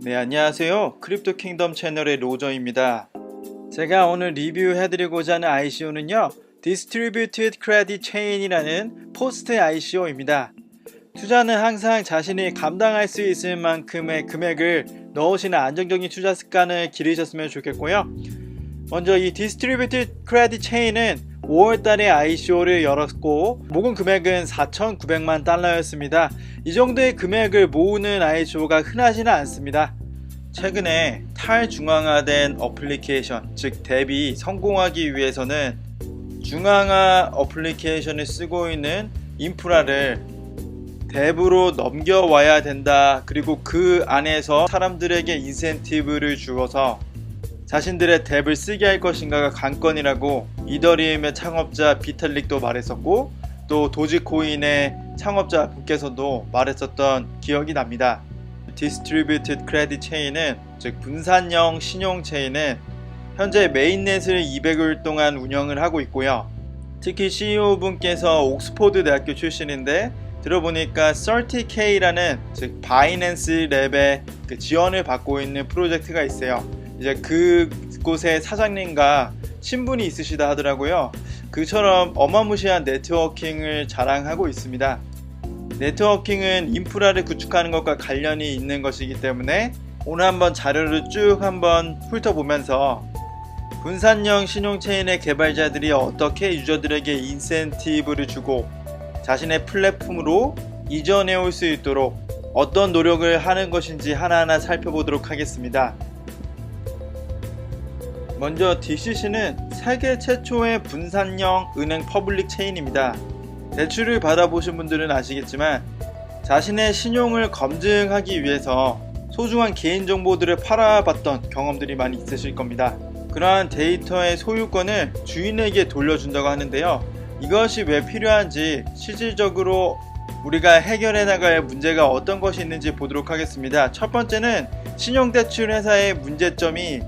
네, 안녕하세요. 크립토 킹덤 채널의 로저입니다. 제가 오늘 리뷰해드리고자 하는 ICO는요, Distributed Credit Chain이라는 포스트 ICO입니다. 투자는 항상 자신이 감당할 수 있을 만큼의 금액을 넣으시는 안정적인 투자 습관을 기르셨으면 좋겠고요. 먼저 이 Distributed Credit Chain은 5월달에 ICO를 열었고 모금 금액은 4,900만 달러였습니다. 이 정도의 금액을 모으는 ICO가 흔하지는 않습니다. 최근에 탈중앙화된 어플리케이션, 즉 뎁이 성공하기 위해서는 중앙화 어플리케이션을 쓰고 있는 인프라를 뎁으로 넘겨와야 된다. 그리고 그 안에서 사람들에게 인센티브를 주어서 자신들의 뎁을 쓰게 할 것인가가 관건이라고 이더리움의 창업자 비탈릭도 말했었고, 또 도지코인의 창업자 분께서도 말했었던 기억이 납니다. Distributed Credit Chain은, 즉 분산형 신용 체인은 현재 메인넷을 200일 동안 운영을 하고 있고요. 특히 CEO 분께서 옥스포드 대학교 출신인데 들어보니까 30K라는 즉 바이낸스 랩의 지원을 받고 있는 프로젝트가 있어요. 이제 그곳의 사장님과 친분이 있으시다 하더라고요. 그처럼 어마무시한 네트워킹을 자랑하고 있습니다. 네트워킹은 인프라를 구축하는 것과 관련이 있는 것이기 때문에 오늘 한번 자료를 쭉 한번 훑어보면서 분산형 신용체인의 개발자들이 어떻게 유저들에게 인센티브를 주고 자신의 플랫폼으로 이전해 올 수 있도록 어떤 노력을 하는 것인지 하나하나 살펴보도록 하겠습니다. 먼저 DCC는 세계 최초의 분산형 은행 퍼블릭 체인입니다. 대출을 받아보신 분들은 아시겠지만 자신의 신용을 검증하기 위해서 소중한 개인정보들을 팔아봤던 경험들이 많이 있으실 겁니다. 그러한 데이터의 소유권을 주인에게 돌려준다고 하는데요. 이것이 왜 필요한지 실질적으로 우리가 해결해 나갈 문제가 어떤 것이 있는지 보도록 하겠습니다. 첫 번째는 신용대출 회사의 문제점이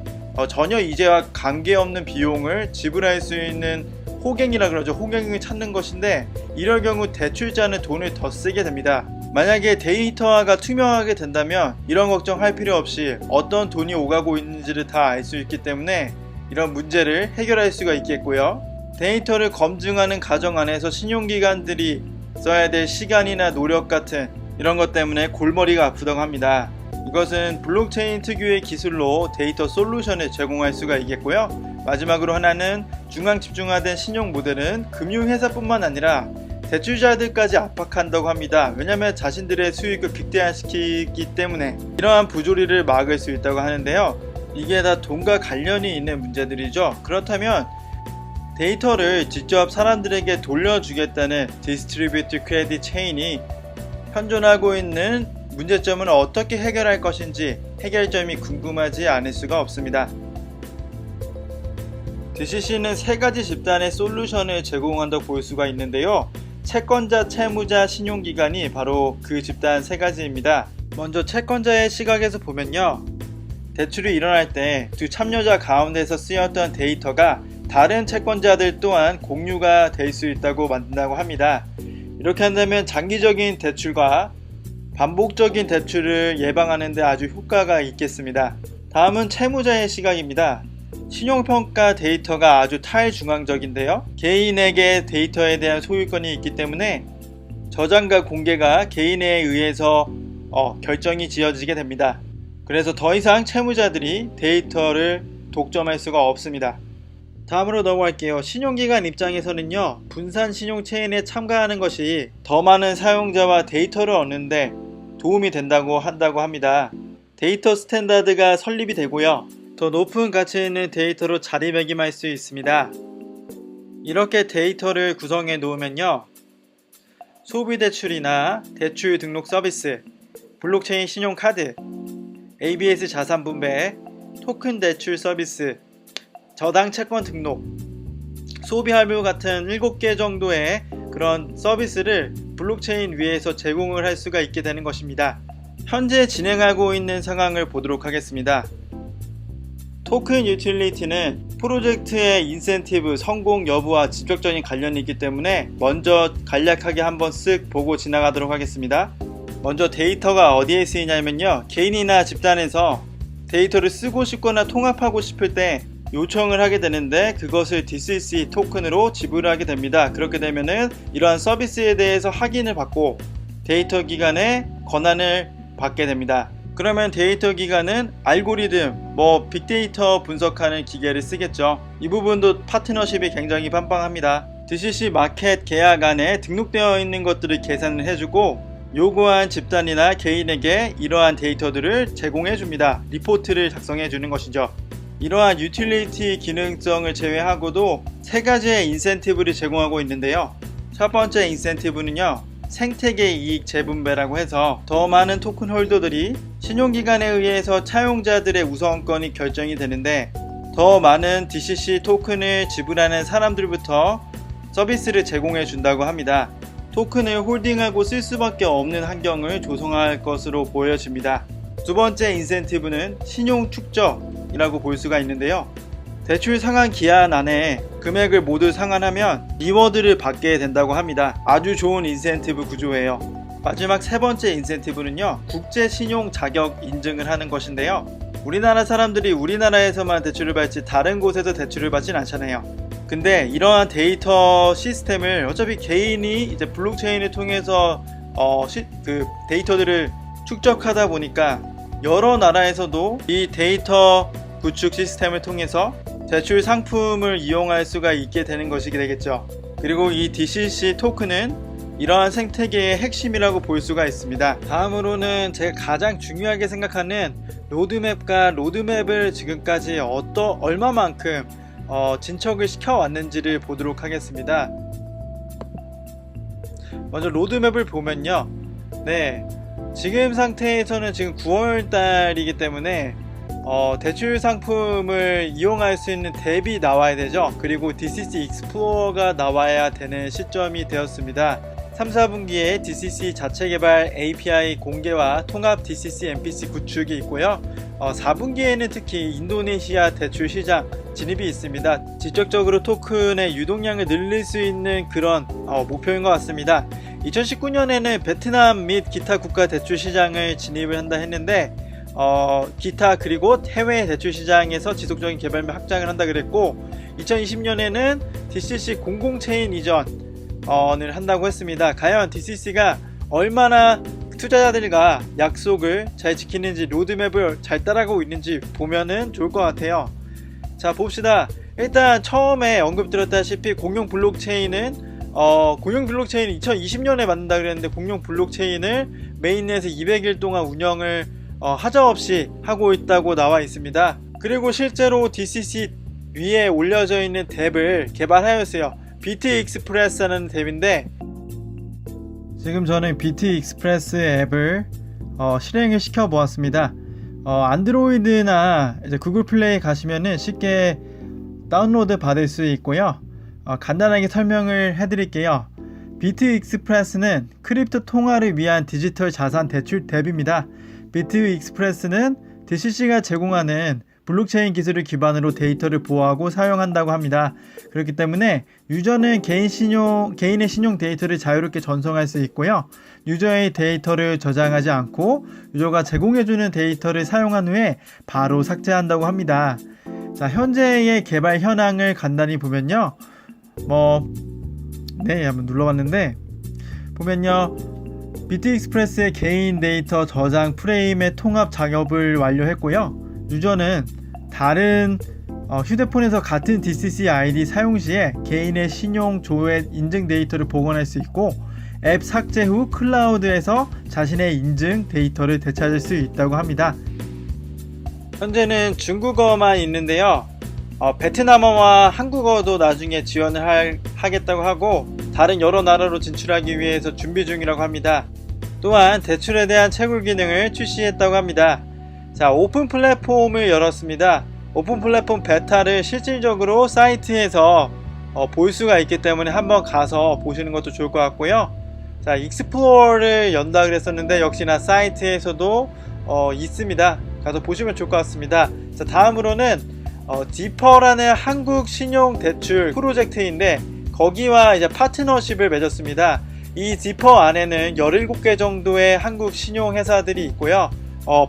전혀 이제와 관계없는 비용을 지불할 수 있는 호갱이라 그러죠. 호갱을 찾는 것인데 이럴 경우 대출자는 돈을 더 쓰게 됩니다. 만약에 데이터화가 투명하게 된다면 이런 걱정할 필요 없이 어떤 돈이 오가고 있는지를 다 알 수 있기 때문에 이런 문제를 해결할 수가 있겠고요. 데이터를 검증하는 과정 안에서 신용기관들이 써야 될 시간이나 노력 같은 이런 것 때문에 골머리가 아프다고 합니다. 이것은 블록체인 특유의 기술로 데이터 솔루션을 제공할 수가 있겠고요. 마지막으로 하나는 중앙 집중화된 신용 모델은 금융회사뿐만 아니라 대출자들까지 압박한다고 합니다. 왜냐하면 자신들의 수익을 극대화시키기 때문에 이러한 부조리를 막을 수 있다고 하는데요. 이게 다 돈과 관련이 있는 문제들이죠. 그렇다면 데이터를 직접 사람들에게 돌려주겠다는 Distributed Credit Chain이 현존하고 있는 문제점은 어떻게 해결할 것인지 해결점이 궁금하지 않을 수가 없습니다. DCC는 세 가지 집단의 솔루션을 제공한다고 볼 수가 있는데요. 채권자, 채무자, 신용기관이 바로 그 집단 세 가지입니다. 먼저 채권자의 시각에서 보면요. 대출이 일어날 때 두 참여자 가운데서 쓰였던 데이터가 다른 채권자들 또한 공유가 될 수 있다고 만든다고 합니다. 이렇게 한다면 장기적인 대출과 반복적인 대출을 예방하는 데 아주 효과가 있겠습니다. 다음은 채무자의 시각입니다. 신용평가 데이터가 아주 탈중앙적인데요. 개인에게 데이터에 대한 소유권이 있기 때문에 저장과 공개가 개인에 의해서 결정이 지어지게 됩니다. 그래서 더 이상 채무자들이 데이터를 독점할 수가 없습니다. 다음으로 넘어갈게요. 신용기관 입장에서는요, 분산 신용 체인에 참가하는 것이 더 많은 사용자와 데이터를 얻는데 도움이 된다고 합니다. 데이터 스탠다드가 설립이 되고요. 더 높은 가치 있는 데이터로 자리매김할 수 있습니다. 이렇게 데이터를 구성해 놓으면요. 소비대출이나 대출 등록 서비스, 블록체인 신용카드, ABS 자산 분배, 토큰 대출 서비스, 저당 채권 등록, 소비 할부 같은 7개 정도의 그런 서비스를 블록체인 위에서 제공을 할 수가 있게 되는 것입니다. 현재 진행하고 있는 상황을 보도록 하겠습니다. 토큰 유틸리티는 프로젝트의 인센티브 성공 여부와 직접적인 관련이 있기 때문에 먼저 간략하게 한번 쓱 보고 지나가도록 하겠습니다. 먼저 데이터가 어디에 쓰이냐면요, 개인이나 집단에서 데이터를 쓰고 싶거나 통합하고 싶을 때 요청을 하게 되는데 그것을 DCC 토큰으로 지불하게 됩니다. 그렇게 되면은 이러한 서비스에 대해서 확인을 받고 데이터 기관의 권한을 받게 됩니다. 그러면 데이터 기관은 알고리즘, 빅데이터 분석하는 기계를 쓰겠죠. 이 부분도 파트너십이 굉장히 빵빵합니다. DCC 마켓 계약 안에 등록되어 있는 것들을 계산을 해주고 요구한 집단이나 개인에게 이러한 데이터들을 제공해 줍니다. 리포트를 작성해 주는 것이죠. 이러한 유틸리티 기능성을 제외하고도 세 가지의 인센티브를 제공하고 있는데요. 첫 번째 인센티브는요, 생태계 이익 재분배라고 해서 더 많은 토큰 홀더들이 신용기관에 의해서 차용자들의 우선권이 결정이 되는데 더 많은 DCC 토큰을 지불하는 사람들부터 서비스를 제공해 준다고 합니다. 토큰을 홀딩하고 쓸 수밖에 없는 환경을 조성할 것으로 보여집니다. 두 번째 인센티브는 신용 축적이라고 볼 수가 있는데요. 대출 상환 기한 안에 금액을 모두 상환하면 리워드를 받게 된다고 합니다. 아주 좋은 인센티브 구조예요. 마지막 세 번째 인센티브는요, 국제 신용 자격 인증을 하는 것인데요. 우리나라 사람들이 우리나라에서만 대출을 받지 다른 곳에서 대출을 받진 않잖아요. 근데 이러한 데이터 시스템을 어차피 개인이 이제 블록체인을 통해서 데이터들을 축적하다 보니까 여러 나라에서도 이 데이터 구축 시스템을 통해서 대출 상품을 이용할 수가 있게 되는 것이 되겠죠. 그리고 이 DCC 토큰은 이러한 생태계의 핵심이라고 볼 수가 있습니다. 다음으로는 제가 가장 중요하게 생각하는 로드맵과 로드맵을 지금까지 얼마만큼 진척을 시켜왔는지를 보도록 하겠습니다. 먼저 로드맵을 보면요, 지금 상태에서는 지금 9월달이기 때문에 대출 상품을 이용할 수 있는 덱이 나와야 되죠. 그리고 DCC 익스플로어가 나와야 되는 시점이 되었습니다. 3, 4분기에 DCC 자체 개발 API 공개와 통합 DCC MPC 구축이 있고요. 4분기에는 특히 인도네시아 대출 시장 진입이 있습니다. 직접적으로 토큰의 유동량을 늘릴 수 있는 그런 목표인 것 같습니다. 2019년에는 베트남 및 기타 국가 대출 시장을 진입을 한다 했는데 기타 그리고 해외 대출 시장에서 지속적인 개발 및 확장을 한다 그랬고, 2020년에는 DCC 공공체인 이전을 한다고 했습니다. 과연 DCC가 얼마나 투자자들과 약속을 잘 지키는지, 로드맵을 잘 따라가고 있는지 보면은 좋을 것 같아요. 자, 봅시다. 일단 처음에 언급드렸다시피 공용 블록체인은 2020년에 만든다 그랬는데 공용 블록체인을 메인넷에서 200일 동안 운영을 하자없이 하고 있다고 나와 있습니다. 그리고 실제로 DCC 위에 올려져 있는 덱을 개발하였어요. BT 익스프레스라는 덱인데, 지금 저는 BT 익스프레스 앱을 실행을 시켜 보았습니다. 안드로이드나 이제 구글 플레이 가시면은 쉽게 다운로드 받을 수 있고요. 간단하게 설명을 해드릴게요. BT 익스프레스는 크립토 통화를 위한 디지털 자산 대출 앱입니다. BT 익스프레스는 DCC가 제공하는 블록체인 기술을 기반으로 데이터를 보호하고 사용한다고 합니다. 그렇기 때문에 유저는 개인의 신용 데이터를 자유롭게 전송할 수 있고요. 유저의 데이터를 저장하지 않고 유저가 제공해주는 데이터를 사용한 후에 바로 삭제한다고 합니다. 자, 현재의 개발 현황을 간단히 보면요. 한번 눌러봤는데 보면요. BT 익스프레스의 개인 데이터 저장 프레임의 통합 작업을 완료했고요. 유저는 다른 휴대폰에서 같은 DCC ID 사용 시에 개인의 신용 조회 인증 데이터를 복원할 수 있고, 앱 삭제 후 클라우드에서 자신의 인증 데이터를 되찾을 수 있다고 합니다. 현재는 중국어만 있는데요. 베트남어와 한국어도 나중에 지원을 하겠다고 하고, 다른 여러 나라로 진출하기 위해서 준비 중이라고 합니다. 또한 대출에 대한 채굴 기능을 출시했다고 합니다. 자, 오픈 플랫폼을 열었습니다. 오픈 플랫폼 베타를 실질적으로 사이트에서 볼 수가 있기 때문에 한번 가서 보시는 것도 좋을 것 같고요. 자, 익스플로어를 연다 그랬었는데 역시나 사이트에서도 있습니다. 가서 보시면 좋을 것 같습니다. 자, 다음으로는 디퍼라는 한국 신용 대출 프로젝트인데 거기와 이제 파트너십을 맺었습니다. 이 지퍼 안에는 17개 정도의 한국 신용회사들이 있고요.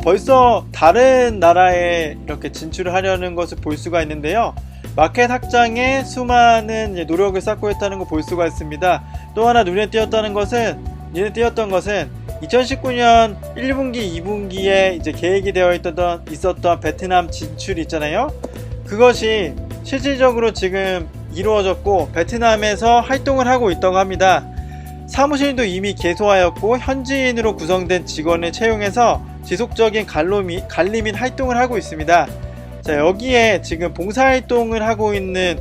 벌써 다른 나라에 이렇게 진출을 하려는 것을 볼 수가 있는데요. 마켓 확장에 수많은 노력을 쌓고 있다는 걸 볼 수가 있습니다. 또 하나 눈에 띄었던 것은 2019년 1분기, 2분기에 이제 계획이 되어 있었던 베트남 진출이 있잖아요. 그것이 실질적으로 지금 이루어졌고 베트남에서 활동을 하고 있다고 합니다. 사무실도 이미 개소하였고 현지인으로 구성된 직원을 채용해서 지속적인 관리 및 활동을 하고 있습니다. 자, 여기에 지금 봉사활동을 하고 있는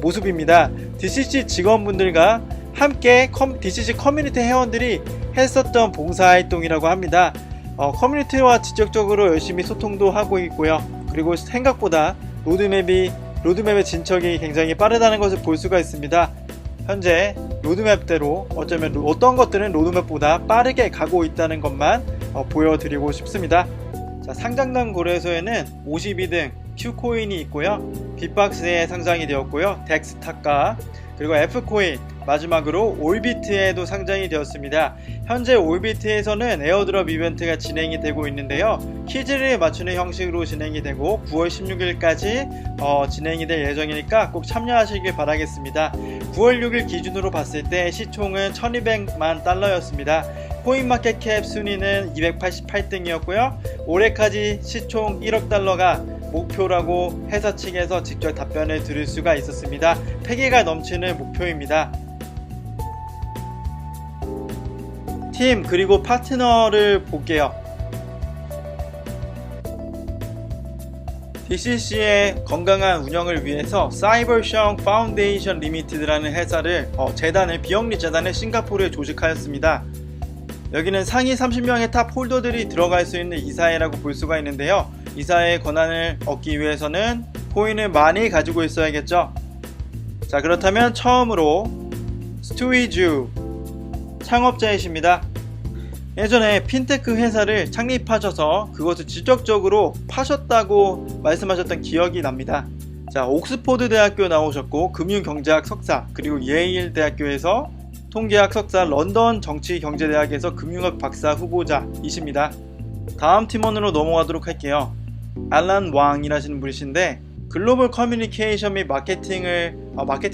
모습입니다. DCC 직원분들과 함께 DCC 커뮤니티 회원들이 했었던 봉사활동이라고 합니다. 커뮤니티와 직접적으로 열심히 소통도 하고 있고요. 그리고 생각보다 로드맵의 진척이 굉장히 빠르다는 것을 볼 수가 있습니다. 현재 로드맵대로 어떤 것들은 로드맵보다 빠르게 가고 있다는 것만 보여드리고 싶습니다. 자, 상장단 거래소에는 52등 큐코인이 있고요. 빅박스에 상장이 되었고요. 덱스타카 그리고 F코인 마지막으로 올비트에도 상장이 되었습니다. 현재 올비트에서는 에어드롭 이벤트가 진행이 되고 있는데요. 퀴즈를 맞추는 형식으로 진행이 되고 9월 16일까지 진행이 될 예정이니까 꼭 참여하시길 바라겠습니다. 9월 6일 기준으로 봤을 때 시총은 1200만 달러였습니다. 코인마켓캡 순위는 288등이었고요. 올해까지 시총 1억 달러가 목표라고 회사 측에서 직접 답변을 들을 수가 있었습니다. 패기가 넘치는 목표입니다. 팀 그리고 파트너를 볼게요. DCC의 건강한 운영을 위해서 사이버숑 파운데이션 리미티드라는 회사를 비영리 재단을 싱가포르에 조직하였습니다. 여기는 상위 30명의 탑 홀더들이 들어갈 수 있는 이사회라고 볼 수가 있는데요. 이사회의 권한을 얻기 위해서는 코인을 많이 가지고 있어야겠죠. 자, 그렇다면 처음으로 스투이주 창업자이십니다. 예전에 핀테크 회사를 창립하셔서 그것을 직접적으로 파셨다고 말씀하셨던 기억이 납니다. 자, 옥스포드 대학교 나오셨고 금융경제학 석사, 그리고 예일 대학교에서 통계학 석사, 런던 정치경제대학에서 금융학 박사 후보자이십니다. 다음 팀원으로 넘어가도록 할게요. 알란 왕이라시는 분이신데 글로벌 커뮤니케이션 및 마케팅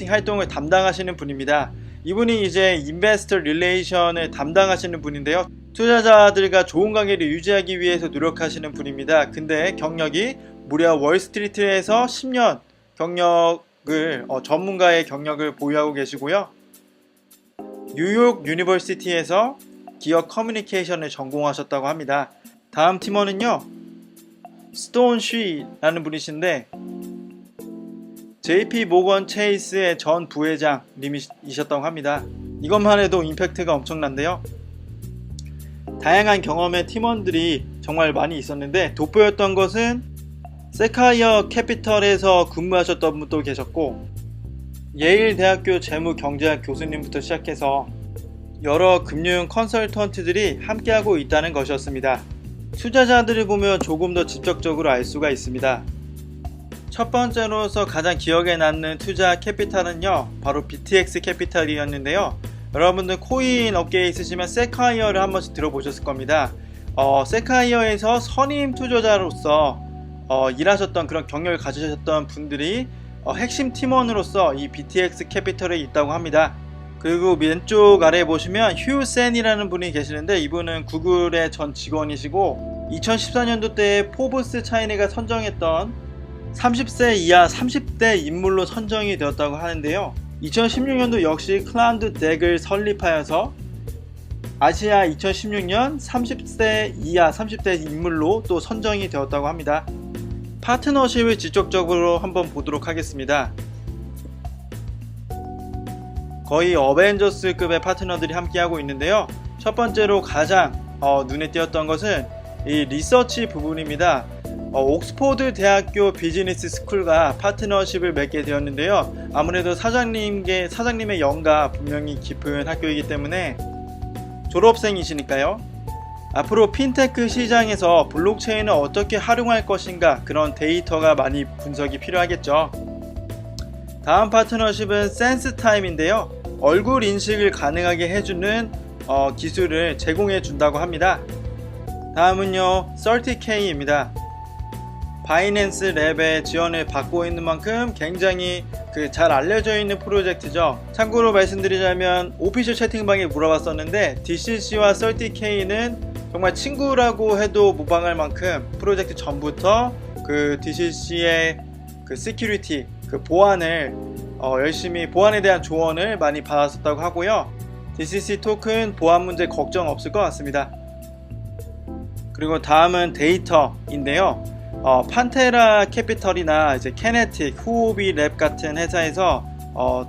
활동을 담당하시는 분입니다. 이분이 이제 인베스터 릴레이션을 담당하시는 분인데요. 투자자들과 좋은 관계를 유지하기 위해서 노력하시는 분입니다. 근데 경력이 무려 월스트리트에서 10년 전문가의 경력을 보유하고 계시고요. 뉴욕 유니버시티에서 기업 커뮤니케이션을 전공하셨다고 합니다. 다음 팀원은요, 스톤 쉬라는 분이신데 JP 모건 체이스의 전 부회장님이셨다고 합니다. 이것만 해도 임팩트가 엄청난데요. 다양한 경험의 팀원들이 정말 많이 있었는데 돋보였던 것은 세카이어 캐피털에서 근무하셨던 분도 계셨고 예일 대학교 재무경제학 교수님부터 시작해서 여러 금융 컨설턴트들이 함께하고 있다는 것이었습니다. 투자자들을 보면 조금 더 직접적으로 알 수가 있습니다. 첫 번째로서 가장 기억에 남는 투자 캐피탈은요, 바로 BTX 캐피탈이었는데요. 여러분들 코인 업계에 있으시면 세카이어를 한 번씩 들어보셨을 겁니다. 세카이어에서 선임 투자자로서 일하셨던 그런 경력을 가지셨던 분들이 핵심 팀원으로서 이 BTX 캐피털에 있다고 합니다. 그리고 왼쪽 아래에 보시면 휴 센이라는 분이 계시는데 이분은 구글의 전 직원이시고 2014년도 때에 포브스 차이니가 선정했던 30세 이하 30대 인물로 선정이 되었다고 하는데요. 2016년도 역시 클라우드 덱을 설립하여서 아시아 2016년 30세 이하 30대 인물로 또 선정이 되었다고 합니다. 파트너십을 직접적으로 한번 보도록 하겠습니다. 거의 어벤져스급의 파트너들이 함께하고 있는데요. 첫 번째로 가장 눈에 띄었던 것은 이 리서치 부분입니다. 옥스포드 대학교 비즈니스 스쿨과 파트너십을 맺게 되었는데요. 아무래도 사장님의 영가 분명히 깊은 학교이기 때문에 졸업생이시니까요. 앞으로 핀테크 시장에서 블록체인을 어떻게 활용할 것인가, 그런 데이터가 많이 분석이 필요하겠죠. 다음 파트너십은 센스타임인데요. 얼굴 인식을 가능하게 해주는 기술을 제공해 준다고 합니다. 다음은요 30K입니다. 바이낸스 랩의 지원을 받고 있는 만큼 굉장히 잘 알려져 있는 프로젝트죠. 참고로 말씀드리자면 오피셜 채팅방에 물어봤었는데 DCC와 30K는 정말 친구라고 해도 무방할 만큼 프로젝트 전부터 DCC의 시큐리티, 보안을 열심히 보안에 대한 조언을 많이 받았었다고 하고요. DCC 토큰 보안 문제 걱정 없을 것 같습니다. 그리고 다음은 데이터인데요. 판테라 캐피털이나 이제 캐네틱, 후오비 랩 같은 회사에서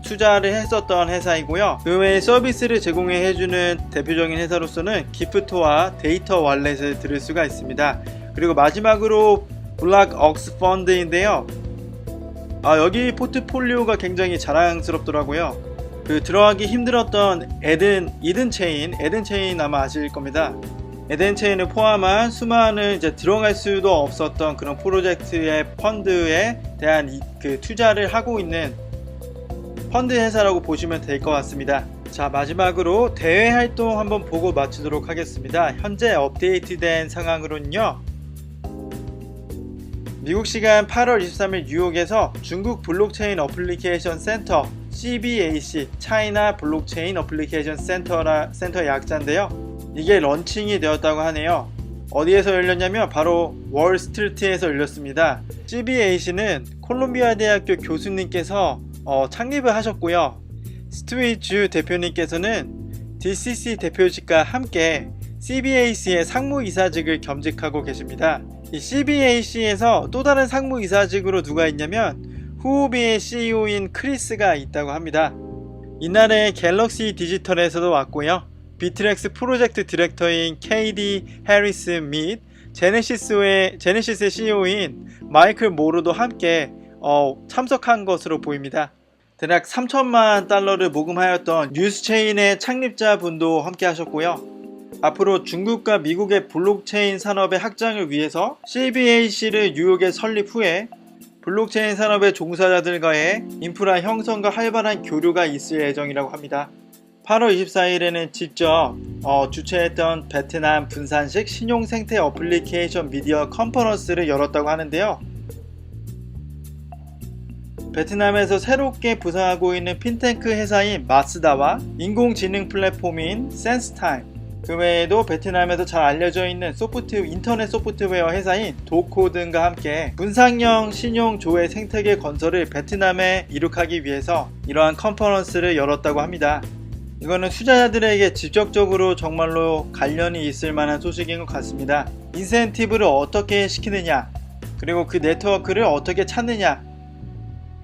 투자를 했었던 회사이고요. 그 외에 서비스를 제공해 해주는 대표적인 회사로서는 기프토와 데이터 월렛을 들을 수가 있습니다. 그리고 마지막으로 블락 억스 펀드인데요. 여기 포트폴리오가 굉장히 자랑스럽더라고요. 들어가기 힘들었던 이든 체인 아마 아실 겁니다. 에덴 체인을 포함한 수많은 들어갈 수도 없었던 그런 프로젝트의 펀드에 대한 투자를 하고 있는 펀드 회사라고 보시면 될 것 같습니다. 자, 마지막으로 대외 활동 한번 보고 마치도록 하겠습니다. 현재 업데이트된 상황으로는요. 미국 시간 8월 23일 뉴욕에서 중국 블록체인 어플리케이션 센터 CBAC 차이나 블록체인 어플리케이션 센터의 약자인데요. 이게 런칭이 되었다고 하네요. 어디에서 열렸냐면 바로 월스트리트에서 열렸습니다. CBAC는 콜롬비아 대학교 교수님께서 창립을 하셨고요. 스튜이 주 대표님께서는 DCC 대표직과 함께 CBAC의 상무이사직을 겸직하고 계십니다. 이 CBAC에서 또 다른 상무이사직으로 누가 있냐면 후오비의 CEO인 크리스가 있다고 합니다. 이날에 갤럭시 디지털에서도 왔고요. 비트렉스 프로젝트 디렉터인 KD 해리스 및 제네시스의 CEO인 마이클 모로도 함께 참석한 것으로 보입니다. 대략 3천만 달러를 모금하였던 뉴스체인의 창립자분도 함께 하셨고요. 앞으로 중국과 미국의 블록체인 산업의 확장을 위해서 CBAC를 뉴욕에 설립 후에 블록체인 산업의 종사자들과의 인프라 형성과 활발한 교류가 있을 예정이라고 합니다. 8월 24일에는 직접 주최했던 베트남 분산식 신용생태 어플리케이션 미디어 컨퍼런스를 열었다고 하는데요. 베트남에서 새롭게 부상하고 있는 핀테크 회사인 마스다와 인공지능 플랫폼인 센스타임, 그 외에도 베트남에서 잘 알려져 있는 인터넷 소프트웨어 회사인 도코 등과 함께 분산형 신용 조회 생태계 건설을 베트남에 이룩하기 위해서 이러한 컨퍼런스를 열었다고 합니다. 이거는 투자자들에게 직접적으로 정말로 관련이 있을 만한 소식인 것 같습니다. 인센티브를 어떻게 시키느냐, 그리고 그 네트워크를 어떻게 찾느냐,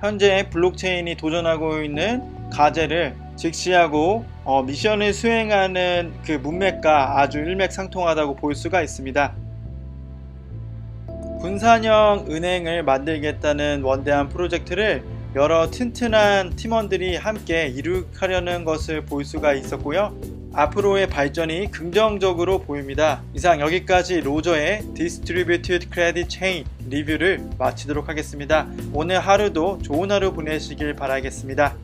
현재 블록체인이 도전하고 있는 과제를 직시하고 미션을 수행하는 그 문맥과 아주 일맥상통하다고 볼 수가 있습니다. 분산형 은행을 만들겠다는 원대한 프로젝트를 여러 튼튼한 팀원들이 함께 이룩하려는 것을 볼 수가 있었고요. 앞으로의 발전이 긍정적으로 보입니다. 이상 여기까지 로저의 Distributed Credit Chain 리뷰를 마치도록 하겠습니다. 오늘 하루도 좋은 하루 보내시길 바라겠습니다.